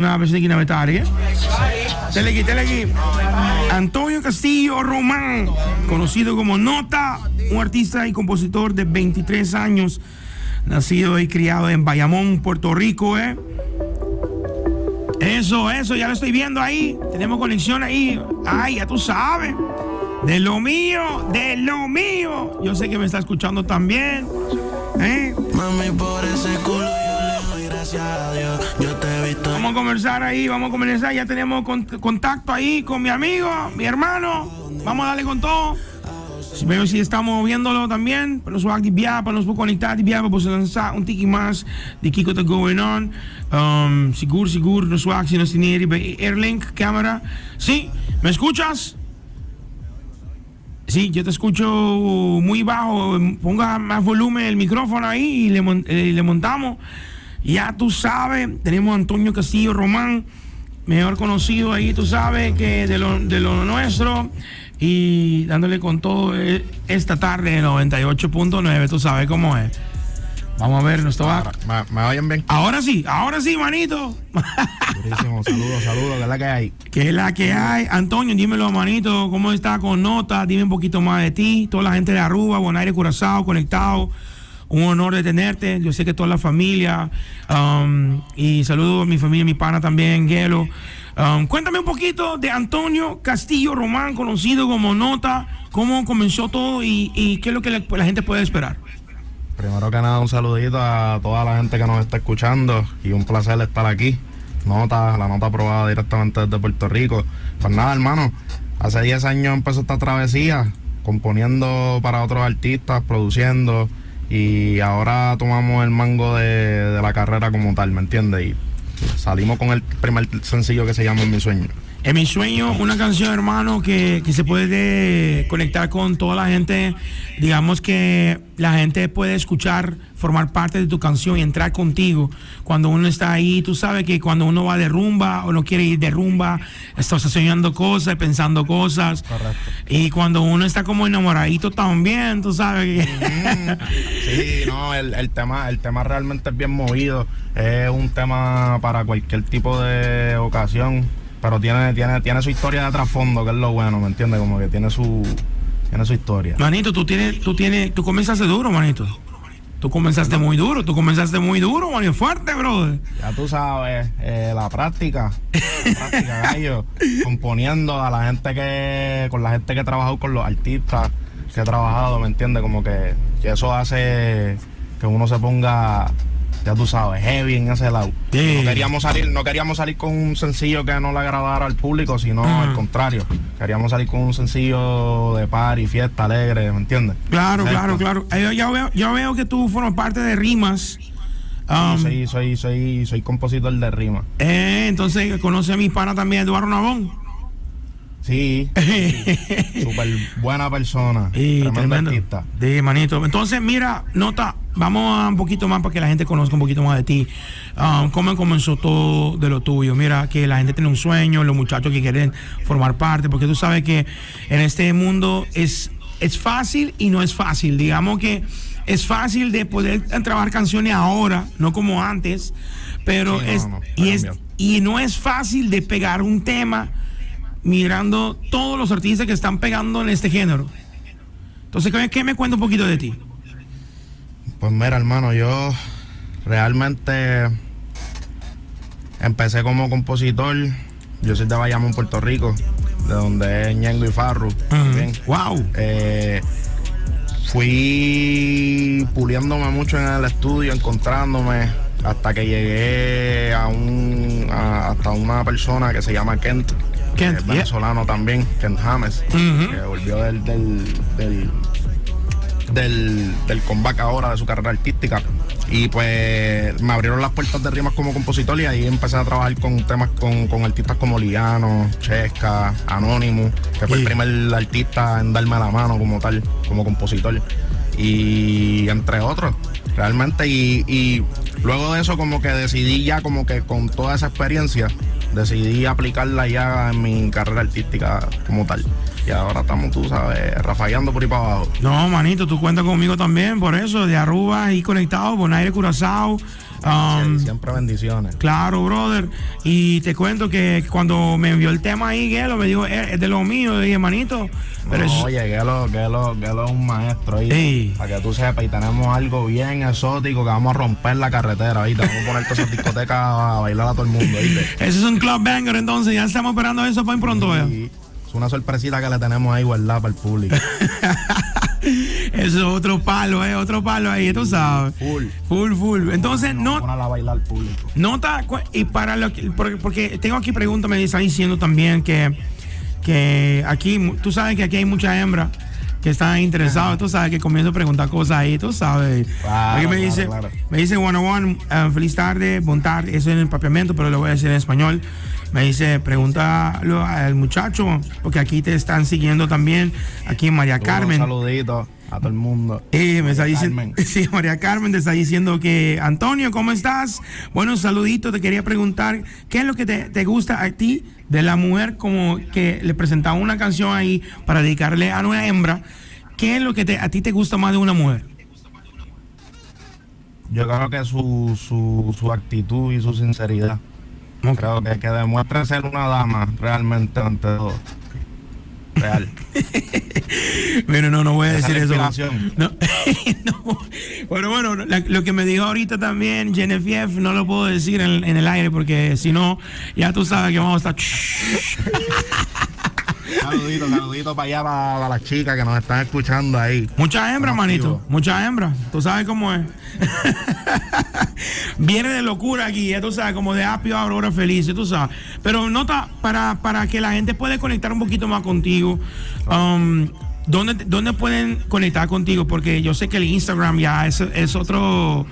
Una vez aquí Navetari, Teleki. Antonio Castillo Román, conocido como Nota, un artista y compositor de 23 años, nacido y criado en Bayamón, Puerto Rico, Eso, ya lo estoy viendo ahí. Tenemos conexión ahí. Ay, ya tú sabes. De lo mío. Yo sé que me está escuchando también. Mami, por ese culo yo le doy gracias a Dios. Yo te he visto. Vamos a conversar. Ya tenemos contacto ahí con mi amigo, mi hermano. Vamos a darle con todo. Veo si estamos viéndolo también. Para nosotros activar, para nosotros conectar, para lançar tiki mais de que está going on. Seguro, nosotros si nos tiene Airlink, cámara. Sí, ¿me escuchas? Sí, yo te escucho muy bajo. Ponga más volumen el micrófono ahí y le montamos. Ya tú sabes, tenemos a Antonio Castillo Román, mejor conocido ahí, tú sabes, que de lo nuestro. Y dándole con todo esta tarde en 98.9, tú sabes cómo es. Vamos a ver, ¿me oyen bien? Ahora sí, manito. Durísimo, saludos, ¿qué es la que hay? ¿Qué es la que hay? Antonio, dímelo, manito, ¿cómo está con Nota? Dime un poquito más de ti, toda la gente de Aruba, Bonaire, Curazao, conectado. Un honor de tenerte, yo sé que toda la familia, y saludo a mi familia, mi pana también, Gelo. Cuéntame un poquito de Antonio Castillo Román, conocido como Nota, cómo comenzó todo y qué es lo que la gente puede esperar. Primero que nada, un saludito a toda la gente que nos está escuchando y un placer estar aquí. La nota aprobada directamente desde Puerto Rico. Pues nada, hermano, hace 10 años empezó esta travesía, componiendo para otros artistas, produciendo, y ahora tomamos el mango de la carrera como tal, ¿me entiendes? Y salimos con el primer sencillo que se llama En mi sueño. En mi sueño, una canción, hermano, que se puede conectar con toda la gente. Digamos que la gente puede escuchar, formar parte de tu canción y entrar contigo. Cuando uno está ahí, tú sabes que cuando uno va de rumba o no quiere ir de rumba, estás soñando cosas, pensando cosas. Correcto. Y cuando uno está como enamoradito también, tú sabes que... Sí, no, el tema realmente es bien movido. Es un tema para cualquier tipo de ocasión. Pero tiene su historia de trasfondo, que es lo bueno, ¿me entiendes? Como que tiene su historia. Manito, tú comenzaste duro, manito. Tú comenzaste muy duro, manito, fuerte, brother. Ya tú sabes, la práctica, gallo, componiendo con la gente que he trabajado, con los artistas que he trabajado, ¿me entiendes? Como que eso hace que uno se ponga, ya tú sabes, heavy en ese lado. Sí. No queríamos salir con un sencillo que no le agradara al público, sino al contrario. Queríamos salir con un sencillo de party, fiesta, alegre, ¿me entiendes? Claro. Yo veo que tú formas parte de Rimas. Sí, soy compositor de rimas. Entonces conoce a mi pana también, Eduardo Navón. Sí, súper buena persona, tremendo artista. Sí, manito. Entonces, mira, Nota, vamos a un poquito más para que la gente conozca un poquito más de ti. ¿Cómo comenzó todo de lo tuyo? Mira, que la gente tiene un sueño, los muchachos que quieren formar parte, porque tú sabes que en este mundo es fácil y no es fácil. Digamos que es fácil de poder trabajar canciones ahora, no como antes, pero y no es fácil de pegar un tema mirando todos los artistas que están pegando en este género. Entonces, ¿qué me cuenta un poquito de ti? Pues mira, hermano, yo realmente empecé como compositor. Yo soy de Bayamón, Puerto Rico, de donde es Ñengo y Farru. Wow. Fui puliéndome mucho en el estudio, encontrándome, hasta que llegué hasta una persona que se llama Kent, venezolano también, Kent James, que volvió del comeback ahora de su carrera artística. Y pues me abrieron las puertas de Rimas como compositor, y ahí empecé a trabajar con temas con artistas como Liano, Chesca, Anonymous, que fue el primer artista en darme la mano como tal, como compositor, y entre otros, realmente. Y luego de eso, como que decidí ya, como que con toda esa experiencia, decidí aplicarla ya en mi carrera artística como tal. Y ahora estamos, tú sabes, rafaleando por ahí para abajo. No, manito, tú cuentas conmigo también, por eso, de Aruba y conectado, Bonaire, Curazao, Sí, siempre bendiciones. Claro, brother. Y te cuento que cuando me envió el tema ahí, Gelo me dijo, es de lo mío. Yo dije, manito. Pero No, oye, Gelo es un maestro ahí. Sí. Para que tú sepas, y tenemos algo bien exótico que vamos a romper la carretera. Ahí te vamos a poner todas esas discotecas a bailar a todo el mundo. ¿Viste? ese es un club banger, entonces ya estamos esperando eso para pronto. Y es una sorpresita que le tenemos ahí guardada para el público. Eso es otro palo ahí, tú sabes. Full. Entonces, no a bailar al público. nota, y para lo que, porque tengo aquí preguntas, me están diciendo también que aquí, tú sabes que aquí hay muchas hembras que están interesadas, tú sabes que comienzo a preguntar cosas ahí, tú sabes. Claro, Aquí me dice one, feliz tarde, bon tarde, eso en el papiamento, pero lo voy a decir en español. Me dice, pregúntalo al muchacho, porque aquí te están siguiendo también, aquí en María Carmen. Un saludito a todo el mundo. Me está diciendo, Carmen. sí, María Carmen te está diciendo que, Antonio, ¿cómo estás? Bueno, un saludito, te quería preguntar, ¿qué es lo que te gusta a ti de la mujer? Como que le presentaba una canción ahí para dedicarle a una hembra. ¿Qué es lo que a ti te gusta más de una mujer? Yo creo que su actitud y su sinceridad. Okay. Creo que demuestre ser una dama realmente ante todo. Real. Bueno, no voy a Esa decir es la eso. inspiración. No, no. Bueno, lo que me dijo ahorita también, Genevieve, no lo puedo decir en el aire porque si no, ya tú sabes que vamos a estar. Saludito para allá, para las chicas que nos están escuchando ahí. Muchas hembras, Estamos manito. activos. Muchas hembras. Tú sabes cómo es. Viene de locura aquí, ya tú sabes, como de apio a aurora feliz, tú sabes. Pero nota, para que la gente pueda conectar un poquito más contigo, ¿dónde pueden conectar contigo? Porque yo sé que el Instagram ya es otro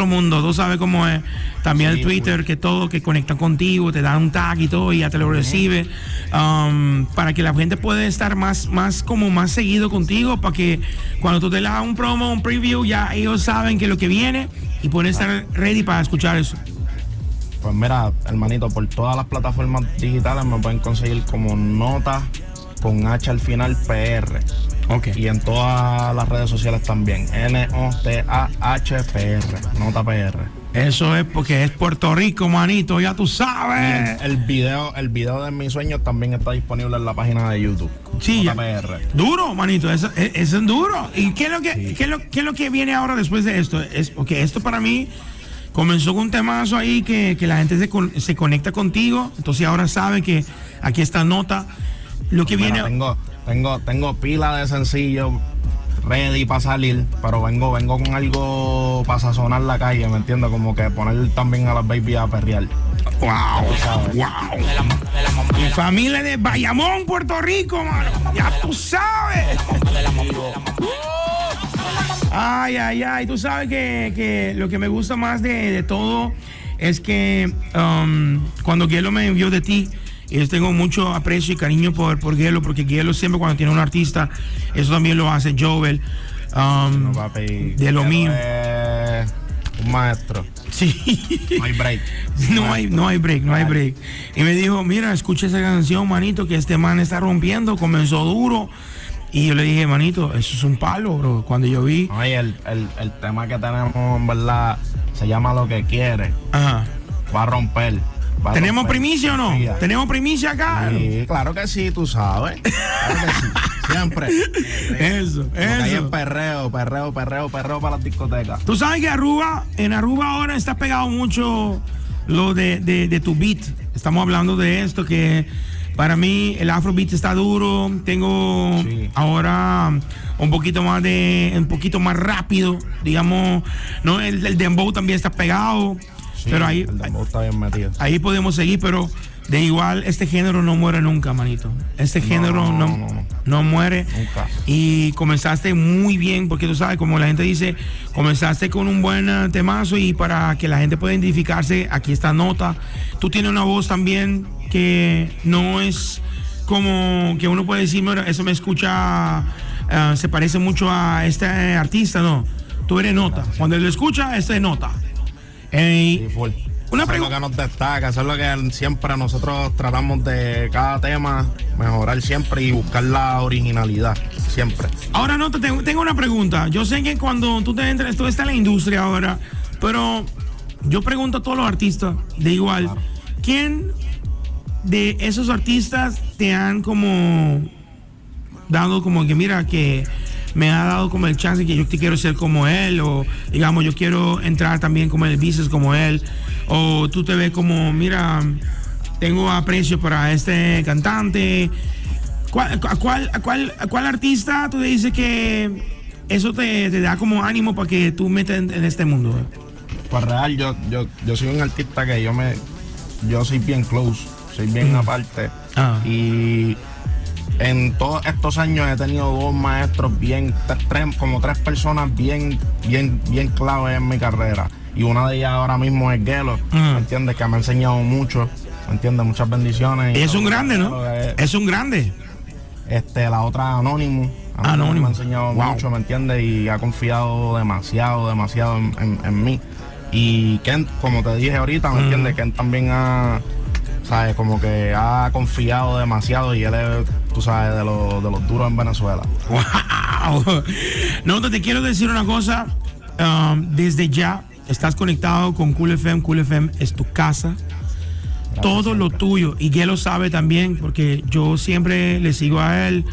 mundo, tú sabes cómo es. También Sí, el Twitter, que todo, que conectan contigo, te dan un tag y todo, y ya te lo recibe. Para que la gente pueda estar más seguido contigo, para que cuando tú te le das un promo, un preview, ya ellos saben que lo que viene y pueden estar ready para escuchar eso. Pues mira, hermanito, por todas las plataformas digitales me pueden conseguir como Nota con H al final PR. Ok. Y en todas las redes sociales también. NOTAHPR. Nota PR. Eso es porque es Puerto Rico, manito, ya tú sabes. El video de mis sueños también está disponible en la página de YouTube. Sí, Nota PR. duro, manito, eso es duro. ¿Y qué es lo que viene ahora después de esto? Es porque esto para mí comenzó con un temazo ahí que la gente se conecta contigo. Entonces ahora sabe que aquí está Nota. Lo que Mira, viene. tengo pila de sencillo ready para salir, pero vengo con algo para sazonar la calle, ¿me entiendes? Como que poner también a las baby a perrear. Wow. Mi familia de Bayamón, Puerto Rico, mano. Ya tú sabes. Ay. Tú sabes que lo que me gusta más de todo es que cuando Gelo me envió de ti, y yo tengo mucho aprecio y cariño por Gelo, porque Gelo siempre cuando tiene un artista, eso también lo hace Jovel. No, papi, de lo mío. Un maestro. Sí. No hay break. No hay break. Y me dijo, mira, escucha esa canción, manito, que este man está rompiendo, comenzó duro. Y yo le dije, manito, eso es un palo, bro. Cuando yo vi. No, y el tema que tenemos, en verdad, se llama Lo que quiere. Ajá. Va a romper. ¿Tenemos primicia o no? Sí. ¿Tenemos primicia acá? Sí, claro que sí, tú sabes. Claro que sí. Siempre. Eso. Lo que hay es perreo para las discotecas. Tú sabes que en Aruba ahora está pegado mucho lo de tu beat. Estamos hablando de esto, que para mí el Afrobeat está duro. Tengo ahora un poquito más rápido, digamos. No, el dembow también está pegado. Sí, pero ahí el dembow está bien metido. Ahí podemos seguir, pero de igual este género no muere nunca, manito. Este género no muere. Nunca. Y comenzaste muy bien, porque tú sabes, como la gente dice, comenzaste con un buen temazo, y para que la gente pueda identificarse, aquí está Nota. Tú tienes una voz también que no es como que uno puede decir, mira, eso me escucha, se parece mucho a este artista, no. Tú eres Nota. Gracias. Cuando lo escucha, este es Nota. Sí, full. Una Eso es lo que nos destaca, eso es lo que siempre nosotros tratamos de cada tema mejorar siempre y buscar la originalidad, siempre. Ahora, Nota, tengo una pregunta. Yo sé que cuando tú estás en la industria ahora, pero yo pregunto a todos los artistas de igual, Claro. ¿quién de esos artistas te han como dado como que mira que me ha dado como el chance que yo te quiero ser como él, o digamos yo quiero entrar también como en el business como él, o tú te ves como mira tengo aprecio para este cantante? ¿A cuál artista tú le dices que eso te da como ánimo para que tú metas en este mundo? Pues real, yo soy un artista que yo soy bien close, soy bien aparte. Ah. Y en todos estos años he tenido dos maestros como tres personas bien claves en mi carrera. Y una de ellas ahora mismo es Gelo, ¿me entiendes? Que me ha enseñado mucho, ¿me entiendes? Muchas bendiciones. Y es un grande, ¿no? Es un grande. La otra Anónimo. Anónimo. Me ha enseñado mucho, ¿me entiendes? Y ha confiado demasiado en mí. Y Ken, como te dije ahorita, ¿me entiendes? Ken también ¿sabes? Como que ha confiado demasiado y él es, tú sabes, de los duros en Venezuela. ¡Wow! No, te quiero decir una cosa. Desde ya estás conectado con Cool FM. Cool FM es tu casa. Todo lo tuyo, y Gelo sabe también, porque yo siempre le sigo a él.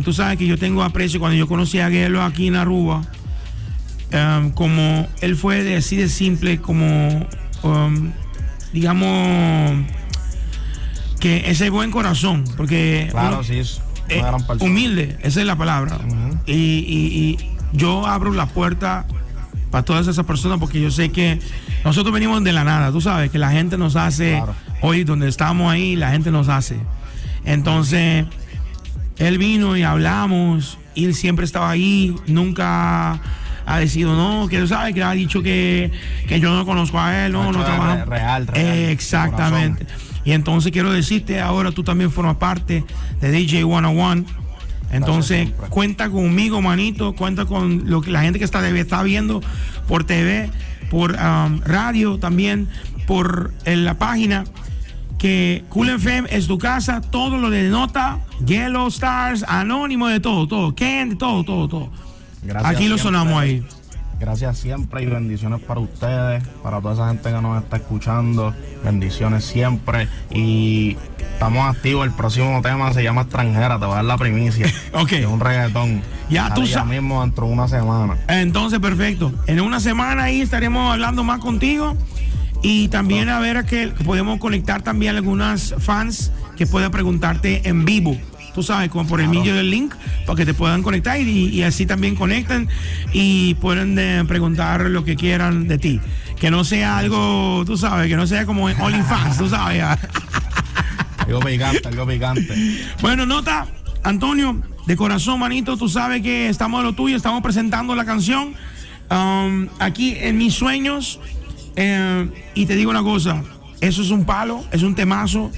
Tú sabes que yo tengo aprecio cuando yo conocí a Gelo aquí en Aruba, como él fue así de simple, como digamos que ese buen corazón, porque Claro, sí, es una gran persona. humilde, esa es la palabra. Y yo abro la puerta para todas esas personas, porque yo sé que nosotros venimos de la nada, tú sabes, que la gente nos hace, Claro. hoy donde estamos ahí, la gente nos hace. Entonces, él vino y hablamos, y él siempre estaba ahí, nunca ha decidido, no, que tú sabes, que ha dicho que yo no conozco a él, no Nacho, trabajamos. real, Exactamente. Y entonces quiero decirte, ahora tú también formas parte de DJ 101. Entonces, siempre. cuenta conmigo, manito, cuenta con la gente que está viendo por TV, por radio también, por la página, que Cool FM es tu casa, todo lo de Nota, Yellow Stars, Anónimo, de todo, Ken, de todo. Gracias Aquí lo siempre. sonamos ahí. Gracias siempre y bendiciones para ustedes, para toda esa gente que nos está escuchando. Bendiciones siempre. Y estamos activos. El próximo tema se llama Extranjera. Te voy a dar la primicia. Ok. Es un reggaetón. Ya tú Sale sabes. mismo dentro de una semana. Entonces, perfecto. En una semana ahí estaremos hablando más contigo. Y también a ver que podemos conectar también a algunas fans que puedan preguntarte en vivo. Tú sabes, como por el medio del link, para que te puedan conectar y así también conecten y pueden preguntar lo que quieran de ti. Que no sea algo, tú sabes, que no sea como en OnlyFans, tú sabes. Algo picante. Bueno, Nota, Antonio, de corazón, manito, tú sabes que estamos de lo tuyo, estamos presentando la canción aquí en Mis Sueños. Y te digo una cosa, eso es un palo, es un temazo.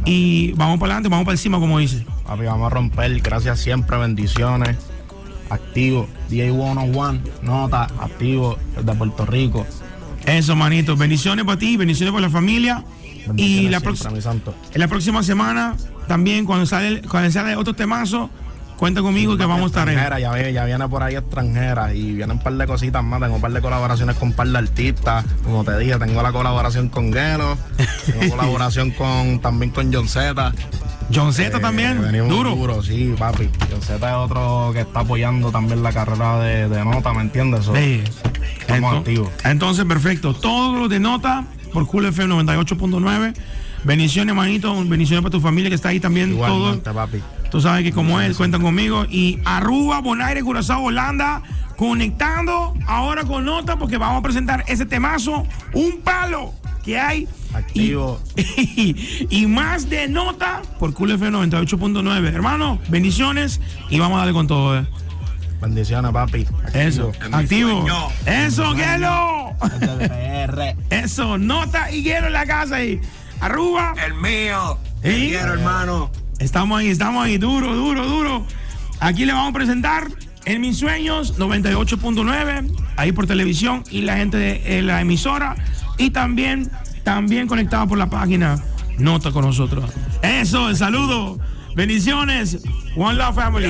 Y vamos para adelante, vamos para encima, como dice. Papi, vamos a romper. Gracias siempre, bendiciones. Activo. DJ 101, Nota, activo desde Puerto Rico. Eso, manito. Bendiciones para ti, bendiciones para la familia. Y Bendiciones siempre, mi santo. en la próxima semana, también, cuando sale otro temazo, cuenta conmigo que vamos a estar ahí. Extranjera, ya viene por ahí extranjera y vienen un par de cositas más. Tengo un par de colaboraciones con un par de artistas. Como te dije, tengo la colaboración con Gelo, tengo colaboración también con John Z. John Z también, venimos duro. Sí, papi. John Z es otro que está apoyando también la carrera de Nota, ¿me entiendes? So, Sí. estamos activos. Entonces, perfecto. Todo lo de Nota por Cool FM 98.9. Bendiciones, manito. Bendiciones para tu familia que está ahí también. Igualmente, Todo. papi. Tú sabes que como él, cuentan conmigo. Y Aruba, Bonaire, Curazao, Holanda, conectando ahora con Nota, porque vamos a presentar ese temazo, un palo que hay. Activo. Y más de Nota por Cool FM 98.9. Hermano, bendiciones y vamos a darle con todo. Bendiciones, papi. Eso, activo. Eso, Gelo. PR. Eso, Nota y Gelo en la casa ahí. Aruba. El mío. ¿Sí? Te quiero, hermano. Estamos ahí, duro. Aquí le vamos a presentar En Mis Sueños 98.9, ahí por televisión y la gente de la emisora. Y también conectado por la página Nota con nosotros. Eso, el saludo. Bendiciones. One Love Family.